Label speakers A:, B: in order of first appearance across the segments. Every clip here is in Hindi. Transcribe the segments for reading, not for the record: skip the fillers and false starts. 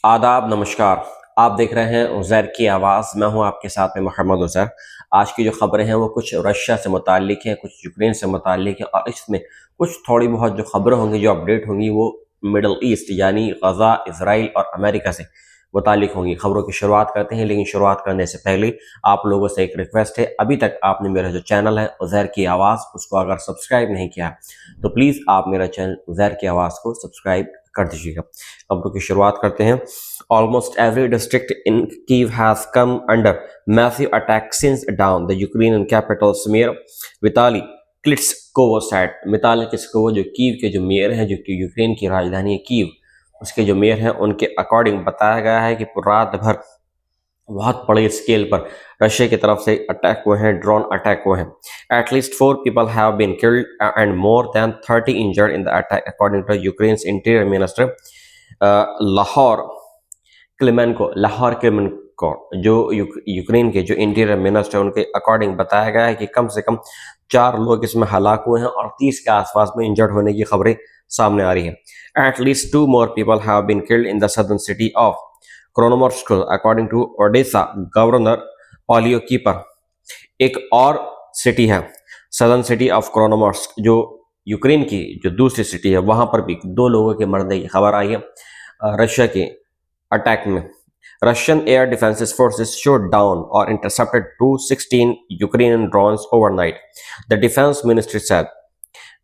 A: आदाब नमस्कार। आप देख रहे हैं उज़ैर की आवाज़। मैं हूं आपके साथ में मोहम्मद उज़ैर। आज की जो खबरें हैं वो कुछ रशिया से मुताल्लिक हैं, कुछ यूक्रेन से मुताल्लिक हैं और इसमें कुछ थोड़ी बहुत जो खबरें होंगी, जो अपडेट होंगी वो मिडल ईस्ट यानी गज़ा, इज़राइल और अमेरिका से मुताल्लिक होंगी। खबरों की शुरुआत करते हैं, लेकिन शुरुआत करने से पहले आप लोगों से एक रिक्वेस्ट है, अभी तक आपने मेरा जो चैनल है उज़ैर की आवाज़ उसको अगर सब्सक्राइब नहीं किया तो प्लीज़ आप मेरा चैनल उज़ैर की आवाज़ को सब्सक्राइब कर दीजिएगा। खबरों की शुरुआत करते हैं। Almost every district in Kyiv has come under massive attack since down, the Ukrainian capital mayor Vitaly Klitschko said. Vitaly Klitschko जो कीव के जो मेयर हैं, जो कि यूक्रेन की राजधानी है कीव, उसके जो मेयर हैं उनके अकॉर्डिंग बताया गया है कि रात भर बहुत बड़े स्केल पर रशिया की तरफ से अटैक हुए हैं, ड्रोन अटैक हुए हैं। At least 4 people have been killed and more than 30 injured in the attack, according to Ukraine's interior minister लाहौर क्लेमेंको जो यूक्रेन के जो इंटीरियर मिनिस्टर उनके अकॉर्डिंग बताया गया है कि कम से कम 4 लोग इसमें हलाक हुए हैं और 30 के आसपास में इंजर्ड होने की खबरें सामने आ रही हैं। At least 2 more people have been killed in the southern city of Chornomorsk, according to Odesa governor Oleh Kiper. एक और सिटी है सदर्न सिटी ऑफ क्रोनोमोर्स्क, जो यूक्रेन की जो दूसरी सिटी है, वहां पर भी 2 लोगों के मरने की खबर आई है रशिया के अटैक में। Russian air defenses forces shot down or intercepted 216 Ukrainian drones overnight, the defense ministry said,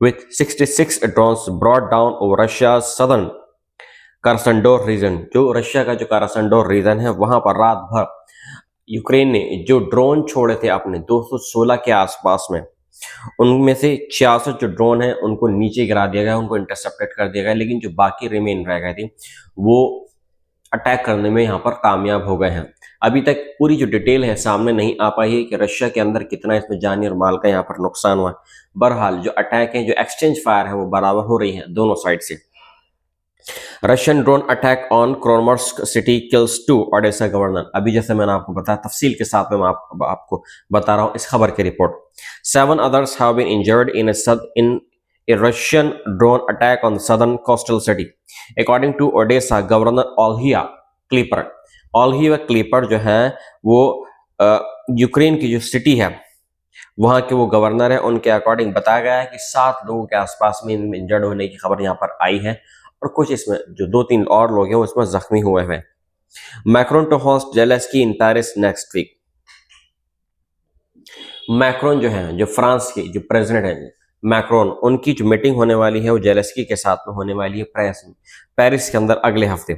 A: with 66 drones brought down over Russia's southern Krasnodar region। जो रशिया का जो Krasnodar रीजन है वहां पर रात भर यूक्रेन ने जो ड्रोन छोड़े थे अपने 216 के आसपास में, उनमें से 66 जो ड्रोन है उनको नीचे गिरा दिया गया, उनको इंटरसेप्टेड कर दिया गया, लेकिन जो बाकी रिमेन रह गए थे वो अटैक करने में यहाँ पर कामयाब हो गए हैं। अभी तक पूरी जो डिटेल है सामने नहीं आ पाई है कि रशिया के अंदर कितना इसमें जानी और माल का यहाँ पर नुकसान हुआ है। बहरहाल जो अटैक है, जो एक्सचेंज फायर है वो बराबर हो रही है दोनों साइड से। Russian drone attack on Chornomorsk city kills 2 Odesa governor. अभी जैसे मैंने आपको बताया तफसील के साथ में मैं आपको बता रहा हूँ इस खबर की report. 7 others have been injured in a Russian drone attack on the southern coastal city, according to Odessa governor Olhia Kleeper। Olhia Kleeper जो है वो यूक्रेन की जो सिटी है वहां के वो गवर्नर है, उनके अकॉर्डिंग बताया गया है कि 7 लोगों के आसपास में इंजर्ड होने की खबर यहाँ पर आई है और कुछ इसमें जो 2-3 और लोग हैं वो इसमें जख्मी हुए हैं। Macron to host Zelensky in Paris next week. Macron जो है, जो फ्रांस के जो प्रेसिडेंट है मैक्रोन, उनकी जो मीटिंग होने वाली है वो जेलेस्की के साथ में होने वाली है पेरिस के अंदर अगले हफ्ते।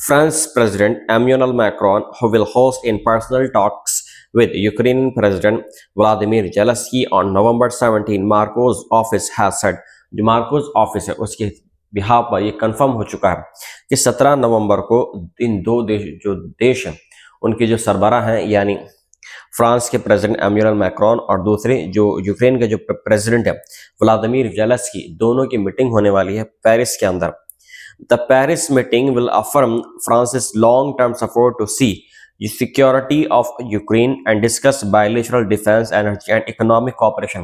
A: France president Emmanuel Macron who will host in personal talks with Ukrainian President Vladimir Zelensky on November 17, Marcos office has said। जो मार्कोस ऑफिस है उसके बिहाफ पर ये कंफर्म हो चुका है कि 17 नवंबर को इन दो देश हैं उनके जो सरबराह हैं, यानी फ्रांस के प्रेसिडेंट एम्यूनल मैक्रोन और दूसरे जो यूक्रेन के जो प्रेसिडेंट है व्लादिमीर जेलेंस्की, दोनों की मीटिंग होने वाली है पेरिस के अंदर। The Paris meeting will affirm France's long term support to see security of Ukraine and discuss bilateral defence energy and economic cooperation.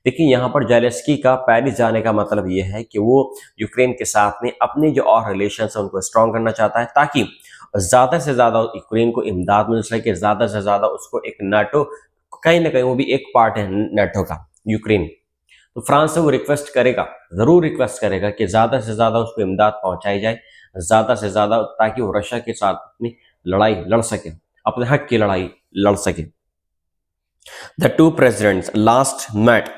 A: देखिए यहाँ पर जेलेंस्की का पेरिस जाने का मतलब ये है कि वो यूक्रेन के साथ में अपने जो और रिलेशन है उनको स्ट्रॉन्ग करना चाहता है, ताकि ज़्यादा से ज़्यादा यूक्रेन को इमदाद मिल सके, ज़्यादा से ज़्यादा उसको एक नाटो, कहीं ना कहीं वो भी एक पार्ट है नाटो का यूक्रेन, तो फ्रांस से वो रिक्वेस्ट करेगा, ज़रूर रिक्वेस्ट करेगा कि ज़्यादा से ज़्यादा उसको इमदाद पहुंचाई जाए, ज़्यादा से ज़्यादा, ताकि वो रशिया के साथ अपनी लड़ाई लड़ सके, अपने हक की लड़ाई लड़ सके। The two presidents last met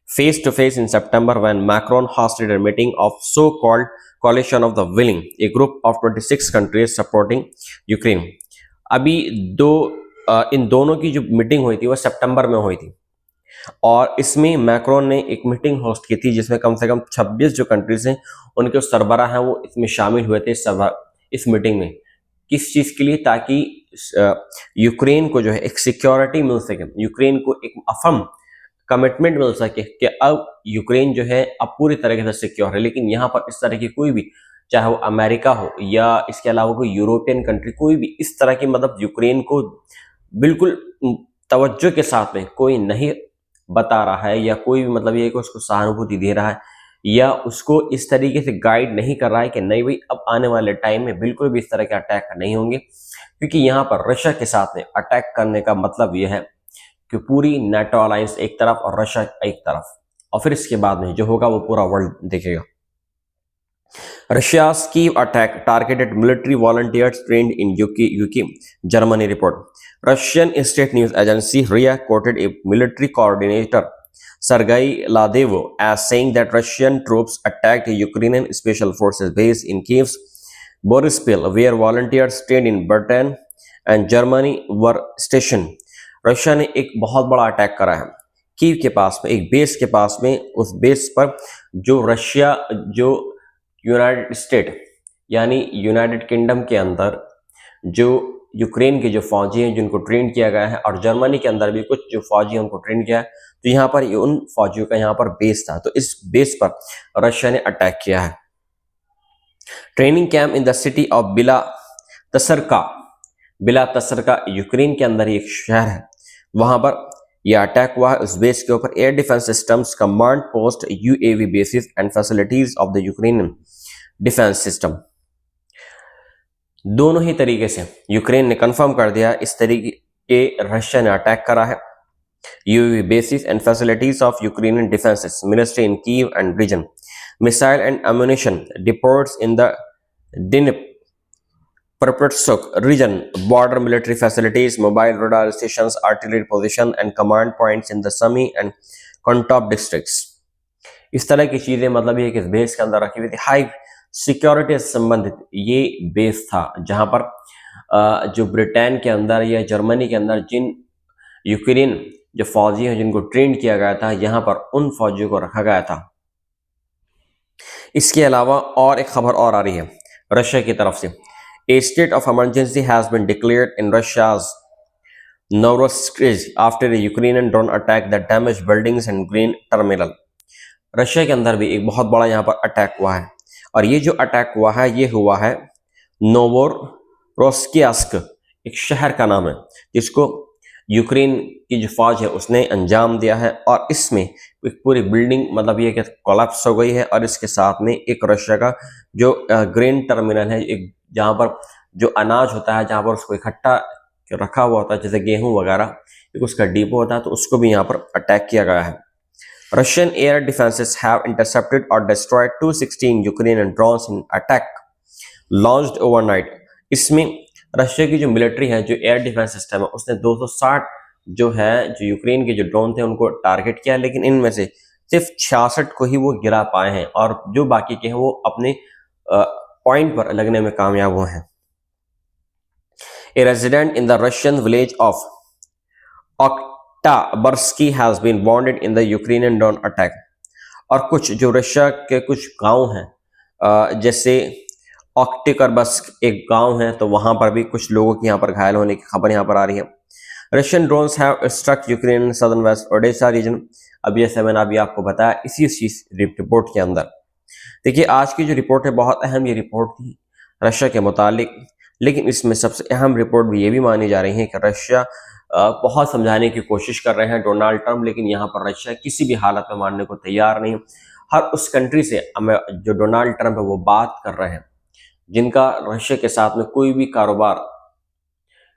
A: face to face in September when Macron hosted a meeting of so-called coalition of the willing, a group of 26 countries supporting Ukraine। अभी इन दोनों की जो मीटिंग हुई थी वो सितंबर में हुई थी और इसमें मैक्रोन ने एक मीटिंग होस्ट की थी जिसमें कम से कम 26 जो कंट्रीज हैं उनके सरबराह हैं वो इसमें शामिल हुए थे इस मीटिंग में। किस चीज़ के लिए? ताकि यूक्रेन को जो है एक सिक्योरिटी मिल सके, यूक्रेन को एक अफम कमिटमेंट मिल सके कि अब यूक्रेन जो है अब पूरी तरीके से सिक्योर है। लेकिन यहाँ पर इस तरह की कोई भी, चाहे वो अमेरिका हो या इसके अलावा कोई यूरोपियन कंट्री, कोई भी इस तरह की मतलब यूक्रेन को बिल्कुल तवज्जो के साथ में कोई नहीं बता रहा है या कोई भी मतलब ये कि उसको सहानुभूति दे रहा है या उसको इस तरीके से गाइड नहीं कर रहा है कि नहीं भाई अब आने वाले टाइम में बिल्कुल भी इस तरह के अटैक नहीं होंगे, क्योंकि यहाँ पर रशिया के साथ में अटैक करने का मतलब यह है कि पूरी नाटो अलायंस एक तरफ और रशिया एक तरफ, और फिर इसके बाद में जो होगा वो पूरा वर्ल्ड देखेगा। Russia's Kyiv attack targeted military volunteers trained in UK, Germany report. Russian state news agency RIA quoted a military coordinator, Sergei Ladevo, as saying that Russian troops attacked a Ukrainian special forces base in Kyiv's Borispil, where volunteers trained in Britain and Germany were stationed. Russia ने एक बहुत बड़ा अटैक करा है कीव के पास में, एक बेस के पास में। उस बेस पर जो यूनाइटेड स्टेट यानी यूनाइटेड किंगडम के अंदर जो यूक्रेन के जो फौजी हैं जिनको ट्रेन किया गया है, और जर्मनी के अंदर भी कुछ जो फौजी हैं उनको ट्रेन किया है, तो यहाँ पर उन फौजियों का यहाँ पर बेस था, तो इस बेस पर रशिया ने अटैक किया है। Training camp in the city of बिला तसरका यूक्रेन के अंदर एक शहर है, वहां पर यह अटैक हुआ है। उस बेस के ऊपर air defence systems, command post, UAV bases and facilities of the Ukrainian defence system, दोनों ही तरीके से यूक्रेन ने कंफर्म कर दिया इस तरीके के रशिया ने अटैक करा है। UAV bases and facilities of Ukrainian defence ministry in Kyiv and region, missile and ammunition depots in the Dnipropetrovsk region, border military facilities, mobile radar stations, artillery position and command points in the Sumy and Kontop districts. इस तरह की चीजें, मतलब ये कि इस बेस के अंदर रखी हुई थी। हाई सिक्योरिटी से संबंधित ये बेस था जहां पर जो ब्रिटेन के अंदर या जर्मनी के अंदर जिन यूक्रेन जो फौजी हैं जिनको ट्रेन किया गया था, यहां पर उन फौजियों को रखा गया था। इसके अलावा और एक खबर और आ रही है रशिया की तरफ से। A state of emergency has been declared in Russia's Novorossiysk after a Ukrainian drone attack that damaged buildings and grain terminal. Russia के अंदर भी एक बहुत बड़ा यहाँ पर अटैक हुआ है, और ये जो अटैक हुआ है ये हुआ है नोवोरोसिस्क, एक शहर का नाम है जिसको यूक्रेन की जो फौज है उसने अंजाम दिया है, और इसमें एक पूरी बिल्डिंग मतलब ये कि कोलैप्स हो गई है, और इसके साथ में एक रशिया का जो ग्रेन टर्मिनल है, एक जहाँ पर जो अनाज होता है, जहाँ पर उसको इकट्ठा रखा हुआ होता है जैसे गेहूं वगैरह, एक उसका डिपो होता है, तो उसको भी यहाँ पर अटैक किया गया है। Russian air defences have intercepted और destroyed 216 Ukrainian drones in attack launched overnight. इसमें रशिया की जो मिलिट्री है, जो एयर डिफेंस सिस्टम है, उसने 260 जो यूक्रेन के जो ड्रोन थे उनको टारगेट किया, लेकिन इनमें से सिर्फ 66 को ही वो गिरा पाए हैं, और जो बाकी के हैं वो अपने पॉइंट पर लगने में कामयाब हुए हैं। A resident in the Russian village of Oktyabrsky has been wounded in the Ukrainian drone attack. और कुछ जो रशिया के कुछ गांव हैं, जैसे ऑक्टिकरबस्क एक गांव है, तो वहां पर भी कुछ लोगों की यहाँ पर घायल होने की खबर यहाँ पर आ रही है। Russian drones have struck Ukraine southern west Odesa region. अब जैसे मैंने अभी आपको बताया इसी रिपोर्ट के अंदर। देखिए आज की जो रिपोर्ट है बहुत अहम ये रिपोर्ट थी रशिया के मुतालिक, लेकिन इसमें सबसे अहम रिपोर्ट भी ये भी मानी जा रही है कि रशिया बहुत समझाने की कोशिश कर रहे हैं डोनाल्ड ट्रंप, लेकिन यहाँ पर रशिया किसी भी हालत में मानने को तैयार नहीं। हर उस कंट्री से जो डोनाल्ड ट्रंप है वो बात कर रहे हैं जिनका रशिया के साथ में कोई भी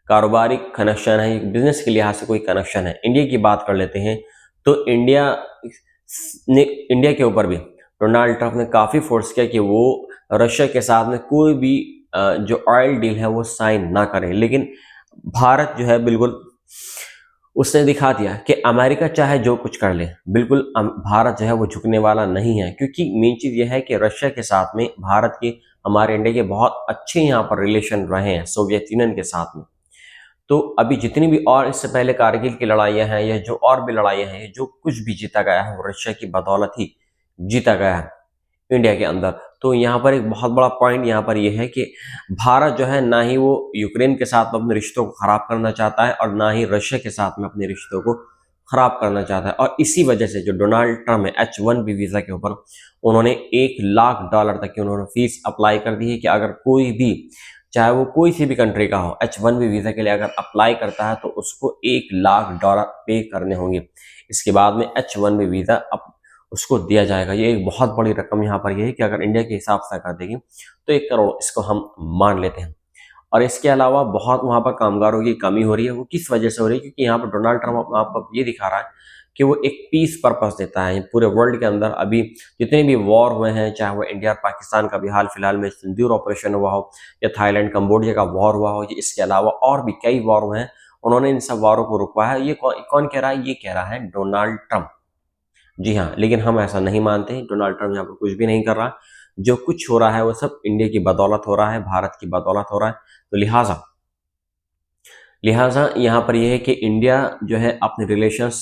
A: कारोबारी कनेक्शन है, बिजनेस के लिहाज से कोई कनेक्शन है। इंडिया की बात कर लेते हैं तो इंडिया के ऊपर भी डोनाल्ड ट्रंप ने काफ़ी फोर्स किया कि वो रशिया के साथ में कोई भी जो ऑयल डील है वो साइन ना करें, लेकिन भारत जो है बिल्कुल उसने दिखा दिया कि अमेरिका चाहे जो कुछ कर ले, बिल्कुल भारत जो है वो झुकने वाला नहीं है। क्योंकि मेन चीज़ यह है कि रशिया के साथ में भारत के, हमारे इंडिया के बहुत अच्छे यहाँ पर रिलेशन रहे हैं सोवियत यूनियन के साथ में। तो अभी जितनी भी और इससे पहले कारगिल की लड़ाइयाँ हैं या जो और भी लड़ाइयाँ हैं, जो कुछ भी जीता गया है वो रशिया की बदौलत ही जीता गया है इंडिया के अंदर। तो यहाँ पर एक बहुत बड़ा पॉइंट यहाँ पर यह है कि भारत जो है ना ही वो यूक्रेन के साथ में अपने रिश्तों को खराब करना चाहता है और ना ही रशिया के साथ में अपने रिश्तों को खराब करना चाहता है। और इसी वजह से जो डोनाल्ड ट्रंप है H1B वीज़ा के ऊपर उन्होंने $1 लाख तक की उन्होंने फीस अप्लाई कर दी है कि अगर कोई भी, चाहे वो कोई सी भी कंट्री का हो, H1B वीज़ा के लिए अगर अप्लाई करता है तो उसको $1 लाख पे करने होंगे। इसके बाद में H1B वीज़ा उसको दिया जाएगा। ये एक बहुत बड़ी रकम यहाँ पर ये है कि अगर इंडिया के हिसाब से कर देगी तो 1 करोड़ इसको हम मान लेते हैं। और इसके अलावा बहुत वहाँ पर कामगारों की कमी हो रही है। वो किस वजह से हो रही है? क्योंकि यहाँ पर डोनाल्ड ट्रम्प आपको ये दिखा रहा है कि वो एक पीस पर्पस देता है। पूरे वर्ल्ड के अंदर अभी जितने भी वॉर हुए हैं, चाहे वो इंडिया और पाकिस्तान का भी हाल फिलहाल में सिंदूर ऑपरेशन हुआ हो, या थाईलैंड कंबोडिया का वॉर हुआ हो, इसके अलावा और भी कई वॉर हुए हैं, उन्होंने इन सब वॉरों को रुकवाया है। ये कौन कह रहा है? ये कह रहा है डोनाल्ड ट्रम्प। जी हाँ, लेकिन हम ऐसा नहीं मानते। डोनाल्ड ट्रम्प यहाँ पर कुछ भी नहीं कर रहा। जो कुछ हो रहा है वो सब इंडिया की बदौलत हो रहा है, भारत की बदौलत हो रहा है। तो लिहाजा लिहाजा यहाँ पर यह है कि इंडिया जो है अपने रिलेशंस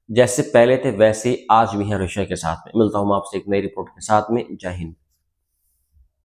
A: जैसे पहले थे वैसे आज भी हैं रशिया के साथ में। मिलता हूँ मैं आपसे एक नई रिपोर्ट के साथ में। जय हिंद।